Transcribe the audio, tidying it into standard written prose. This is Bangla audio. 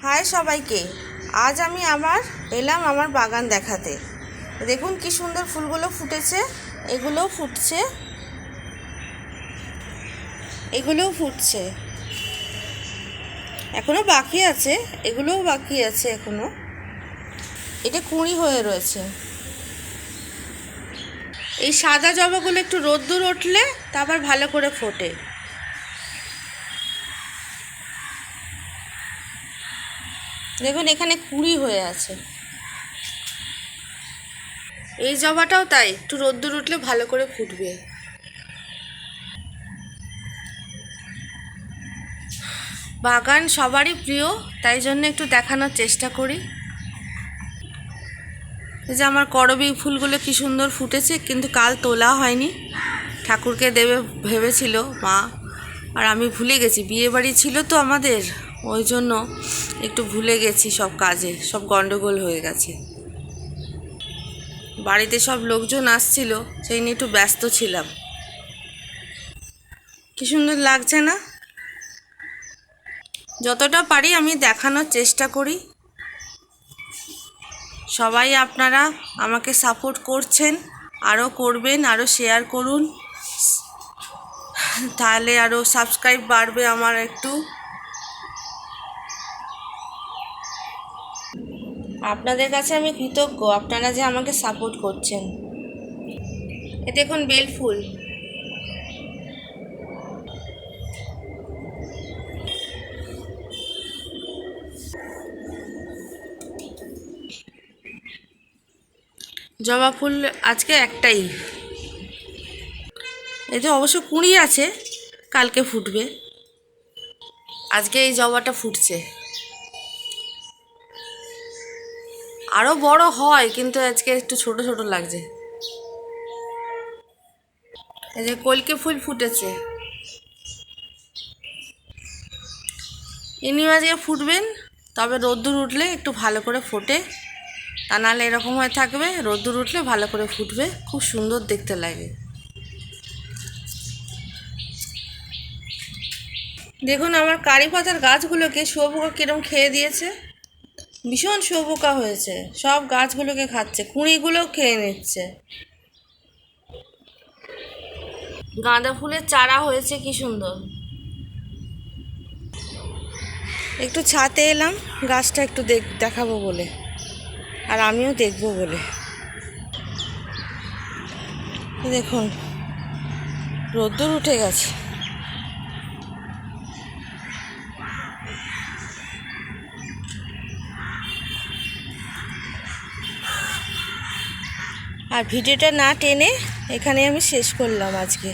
হাই সবাইকে, আজ আমি আবার এলাম আমার বাগান দেখাতে। দেখুন কি সুন্দর ফুলগুলো ফুটেছে। এগুলোও ফুটছে, এখনো বাকি আছে, এগুলোও বাকি আছে এখনো। এটা কুঁড়ি হয়ে রয়েছে। এই সাদা জবাগুলো একটু রোদ্দুর উঠলে তারপর ভালো করে ফোটে। দেখুন এখানে কুঁড়ি হয়ে আছে। এই জবাটাও তাই, একটু রোদ্দুর উঠলে ভালো করে ফুটবে। বাগান সবারই প্রিয়, তাই জন্য একটু দেখানোর চেষ্টা করি। এই যে আমার করবী ফুলগুলো কি সুন্দর ফুটেছে, কিন্তু কাল তোলা হয়নি। ঠাকুরকে দেবে ভেবেছিল মা, আর আমি ভুলে গেছি। বিয়ে বাড়ি ছিল তো আমাদের, ওই জন্য একটু ভুলে গেছি। সব কাজে সব গন্ডগোল হয়ে গেছে। বাড়িতে সব লোকজন আসছিল, সেই নিয়ে একটু ব্যস্ত ছিলাম। কি সুন্দর লাগছে না? যতটা পারি আমি দেখানোর চেষ্টা করি। সবাই আপনারা আমাকে সাপোর্ট করছেন, আরও করবেন, আরও শেয়ার করুন, তাহলে আরও সাবস্ক্রাইব বাড়বে আমার একটু। আপনাদের কাছে আমি কৃতজ্ঞ, আপনারা যে আমাকে সাপোর্ট করছেন। এ দেখুন বেল ফুল। জবা ফুল আজকে একটাই। এতে অবশ্য কুঁড়ি আছে, কালকে ফুটবে। আজকে এই জবাটা ফুটছে। আরও বড় হয়, কিন্তু আজকে একটু ছোট ছোট লাগছে। এই যে কলকে ফুল ফুটেছে। ইনি আজকে ফুটবেন, তবে রোদ্দুর উঠলে একটু ভালো করে ফোটে, তা নাহলে এরকম হয়ে থাকবে। রোদ্দুর উঠলে ভালো করে ফুটবে, খুব সুন্দর দেখতে লাগে। দেখুন আমার কারি পাতার গাছগুলোকে শুয়োপোকা কিরম খেয়ে দিয়েছে। ভীষণ শুয়োপোকা হয়েছে, সব গাছগুলোকে খাচ্ছে, কুঁড়িগুলোও খেয়ে নিচ্ছে। গাঁদা ফুলের চারা হয়েছে কি সুন্দর। একটু ছাতে এলাম গাছটা একটু দেখাবো বলে, আর আমিও দেখবো বলে। দেখুন রোদ্দুর উঠে গেছে। আর ভিডিওটা না টেনে এখানে আমি শেষ করলাম আজকে।